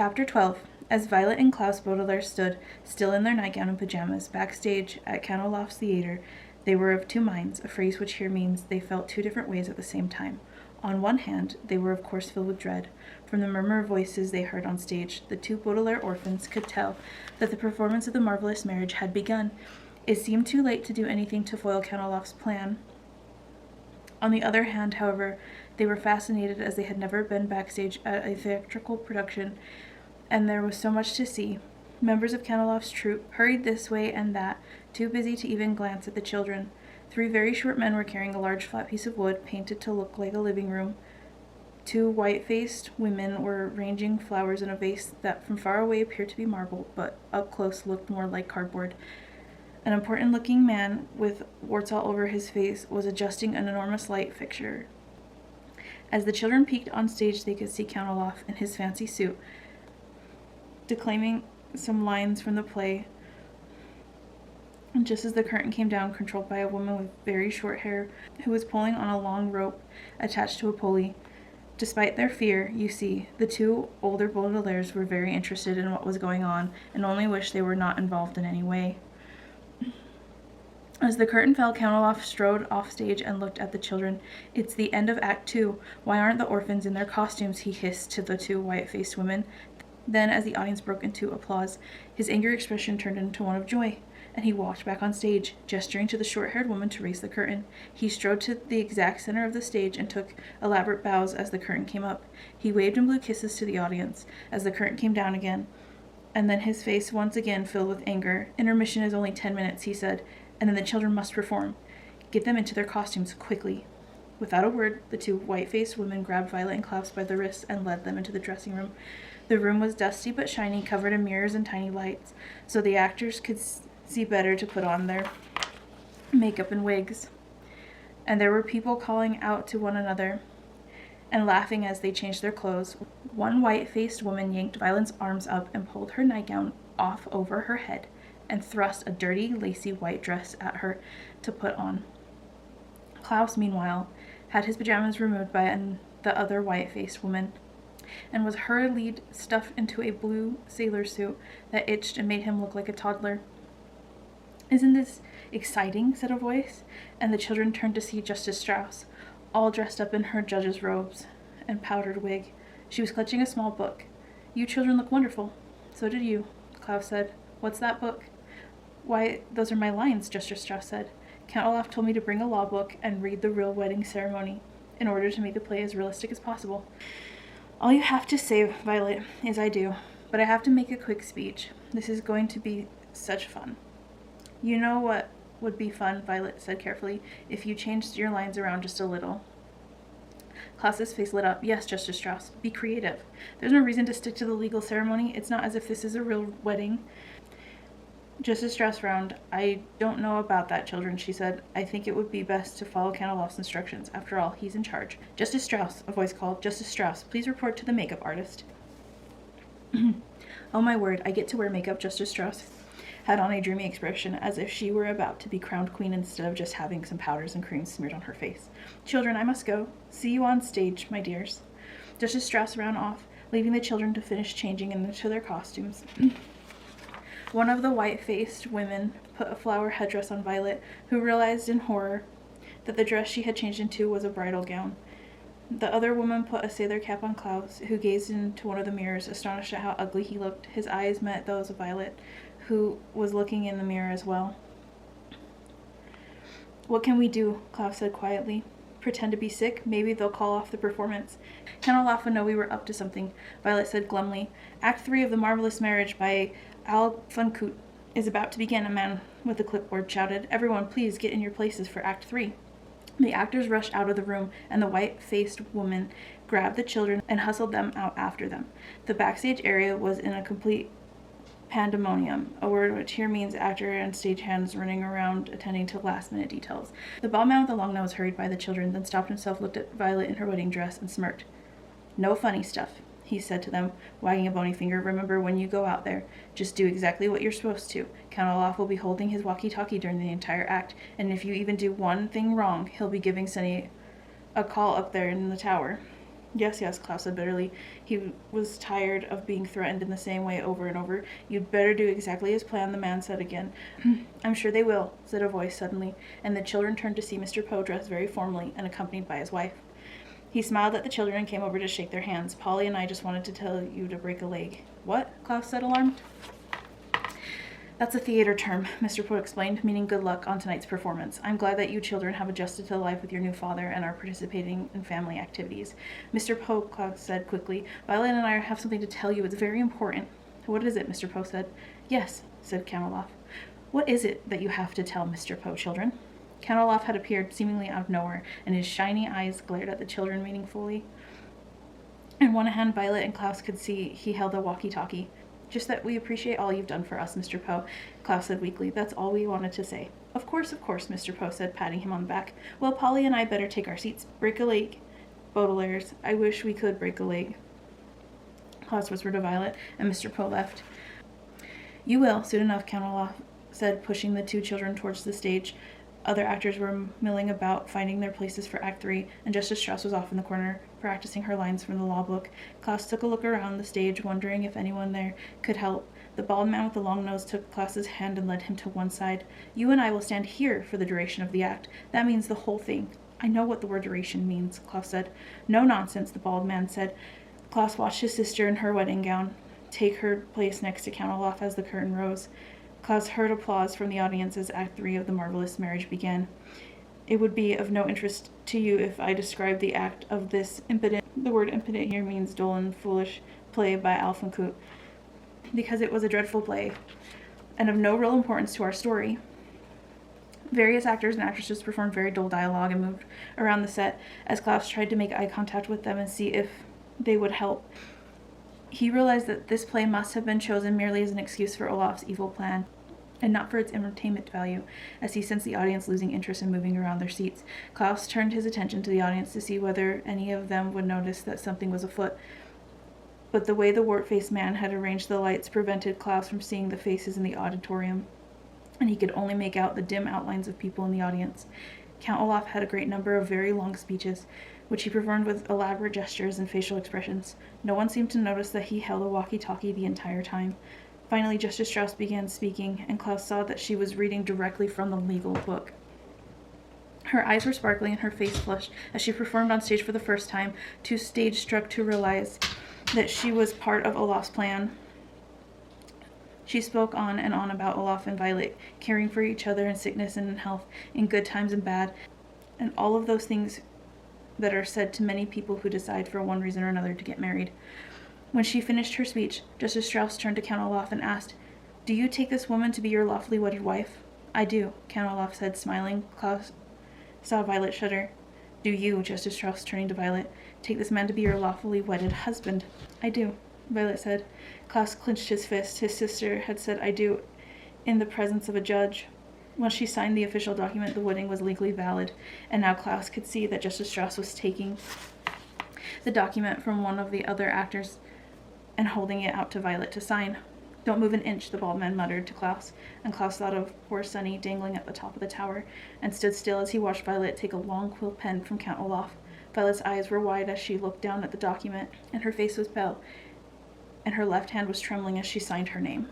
Chapter 12. As Violet and Klaus Baudelaire stood, still in their nightgown and pajamas, backstage at Candleloft's theater, they were of two minds, a phrase which here means they felt two different ways at the same time. On one hand, they were of course filled with dread. From the murmur of voices they heard on stage, the two Baudelaire orphans could tell that the performance of the marvelous marriage had begun. It seemed too late to do anything to foil Candleloft's plan. On the other hand, however, they were fascinated as they had never been backstage at a theatrical production, and there was so much to see. Members of Candleloft's troupe hurried this way and that, too busy to even glance at the children. Three very short men were carrying a large flat piece of wood painted to look like a living room. Two white-faced women were arranging flowers in a vase that from far away appeared to be marble, but up close looked more like cardboard. An important-looking man, with warts all over his face, was adjusting an enormous light fixture. As the children peeked on stage, they could see Candleloft in his fancy suit, declaiming some lines from the play. And just as the curtain came down, controlled by a woman with very short hair who was pulling on a long rope attached to a pulley. Despite their fear, you see, the two older Baudelaires were very interested in what was going on and only wished they were not involved in any way. As the curtain fell, Candleloft strode off stage and looked at the children. "It's the end of Act 2. Why aren't the orphans in their costumes?" he hissed to the two white-faced women. Then, as the audience broke into applause, his angry expression turned into one of joy, and he walked back on stage, gesturing to the short-haired woman to raise the curtain. He strode to the exact center of the stage and took elaborate bows as the curtain came up. He waved and blew kisses to the audience as the curtain came down again, and then his face once again filled with anger. "Intermission is only 10 minutes, he said, "and then the children must perform. Get them into their costumes, quickly." Without a word, the two white-faced women grabbed Violet and Klaus by the wrists and led them into the dressing room. The room was dusty but shiny, covered in mirrors and tiny lights, so the actors could see better to put on their makeup and wigs. And there were people calling out to one another and laughing as they changed their clothes. One white-faced woman yanked Violet's arms up and pulled her nightgown off over her head and thrust a dirty, lacy white dress at her to put on. Klaus, meanwhile, had his pajamas removed by the other white-faced woman, and was hurriedly stuffed into a blue sailor suit that itched and made him look like a toddler. "Isn't this exciting?" said a voice, and the children turned to see Justice Strauss, all dressed up in her judge's robes and powdered wig. She was clutching a small book. "You children look wonderful." "So did you," Klaus said. "What's that book?" "Why, those are my lines," Justice Strauss said. "Candleloft told me to bring a law book and read the real wedding ceremony in order to make the play as realistic as possible. All you have to say, Violet, is I do, but I have to make a quick speech. This is going to be such fun." "You know what would be fun," Violet said carefully, "if you changed your lines around just a little." Klaus's face lit up. "Yes, Justice Strauss, be creative. There's no reason to stick to the legal ceremony. It's not as if this is a real wedding." Justice Strauss frowned. "I don't know about that, children," she said. "I think it would be best to follow Candleloft's instructions. After all, he's in charge." "Justice Strauss," a voice called. "Justice Strauss, please report to the makeup artist." "Oh my word, I get to wear makeup." Justice Strauss had on a dreamy expression, as if she were about to be crowned queen instead of just having some powders and creams smeared on her face. "Children, I must go. See you on stage, my dears." Justice Strauss ran off, leaving the children to finish changing into their costumes. One of the white-faced women put a flower headdress on Violet, who realized in horror that the dress she had changed into was a bridal gown. The other woman put a sailor cap on Klaus, who gazed into one of the mirrors, astonished at how ugly he looked. His eyes met those of Violet, who was looking in the mirror as well. "What can we do?" Klaus said quietly. "Pretend to be sick? Maybe they'll call off the performance." "Candleloft would know we were up to something," Violet said glumly. "Act 3 of The Marvelous Marriage by Al-Funkoot is about to begin," a man with a clipboard shouted. "Everyone, please get in your places for Act 3. The actors rushed out of the room, and the white-faced woman grabbed the children and hustled them out after them. The backstage area was in a complete pandemonium, a word which here means actor and stagehands running around attending to last-minute details. The bald man with the long nose hurried by the children, then stopped himself, looked at Violet in her wedding dress, and smirked. "No funny stuff," he said to them, wagging a bony finger. "Remember, when you go out there, just do exactly what you're supposed to. Candleloft will be holding his walkie-talkie during the entire act, and if you even do one thing wrong, he'll be giving Sunny a call up there in the tower." Yes, yes, Klaus said bitterly. He was tired of being threatened in the same way over and over. You'd better do exactly as planned, the man said again. I'm sure they will, said a voice suddenly, and the children turned to see Mr. Poe dressed very formally and accompanied by his wife. He smiled at the children and came over to shake their hands. Polly and I just wanted to tell you to break a leg. What? Klaus said, alarmed. That's a theater term, Mr. Poe explained, meaning good luck on tonight's performance. I'm glad that you children have adjusted to life with your new father and are participating in family activities. Mr. Poe, Klaus said quickly, Violet and I have something to tell you. It's very important. What is it? Mr. Poe said. Yes, said Count Olaf. What is it that you have to tell Mr. Poe, children? Count Olaf had appeared seemingly out of nowhere, and his shiny eyes glared at the children meaningfully. In one hand, Violet and Klaus could see he held a walkie-talkie. Just that we appreciate all you've done for us, Mr. Poe, Klaus said weakly. That's all we wanted to say. Of course, Mr. Poe said, patting him on the back. Well, Polly and I better take our seats. Break a leg. Baudelaires. I wish we could break a leg. Klaus whispered to Violet, and Mr. Poe left. You will, soon enough, Count Olaf said, pushing the two children towards the stage. Other actors were milling about, finding their places for Act 3, and Justice Strauss was off in the corner, practicing her lines from the law book. Klaus took a look around the stage, wondering if anyone there could help. The bald man with the long nose took Klaus's hand and led him to one side. You and I will stand here for the duration of the act. That means the whole thing. I know what the word duration means, Klaus said. No nonsense, the bald man said. Klaus watched his sister in her wedding gown take her place next to Count Olaf as the curtain rose. Klaus heard applause from the audience as Act 3 of The Marvelous Marriage began. It would be of no interest to you if I described the act of this impotent, the word impotent here means dull and foolish, play by Alf and Coote, because it was a dreadful play, and of no real importance to our story. Various actors and actresses performed very dull dialogue and moved around the set as Klaus tried to make eye contact with them and see if they would help. He realized that this play must have been chosen merely as an excuse for Olaf's evil plan, and not for its entertainment value, as he sensed the audience losing interest in moving around their seats. Klaus turned his attention to the audience to see whether any of them would notice that something was afoot, but the way the wart-faced man had arranged the lights prevented Klaus from seeing the faces in the auditorium, and he could only make out the dim outlines of people in the audience. Count Olaf had a great number of very long speeches, which he performed with elaborate gestures and facial expressions. No one seemed to notice that he held a walkie-talkie the entire time. Finally, Justice Strauss began speaking, and Klaus saw that she was reading directly from the legal book. Her eyes were sparkling and her face flushed as she performed on stage for the first time, too stage-struck to realize that she was part of Olaf's plan. She spoke on and on about Olaf and Violet, caring for each other in sickness and in health, in good times and bad, and all of those things that are said to many people who decide for one reason or another to get married. When she finished her speech, Justice Strauss turned to Count Olaf and asked, Do you take this woman to be your lawfully wedded wife? I do, Count Olaf said, smiling. Klaus saw Violet shudder. Do you, Justice Strauss, turning to Violet, take this man to be your lawfully wedded husband? I do, Violet said. Klaus clenched his fist. His sister had said I do in the presence of a judge. When she signed the official document, the wedding was legally valid, and now Klaus could see that Justice Strauss was taking the document from one of the other actors and holding it out to Violet to sign. Don't move an inch, the bald man muttered to Klaus, and Klaus thought of poor Sonny dangling at the top of the tower, and stood still as he watched Violet take a long quill pen from Count Olaf. Violet's eyes were wide as she looked down at the document, and her face was pale, and her left hand was trembling as she signed her name.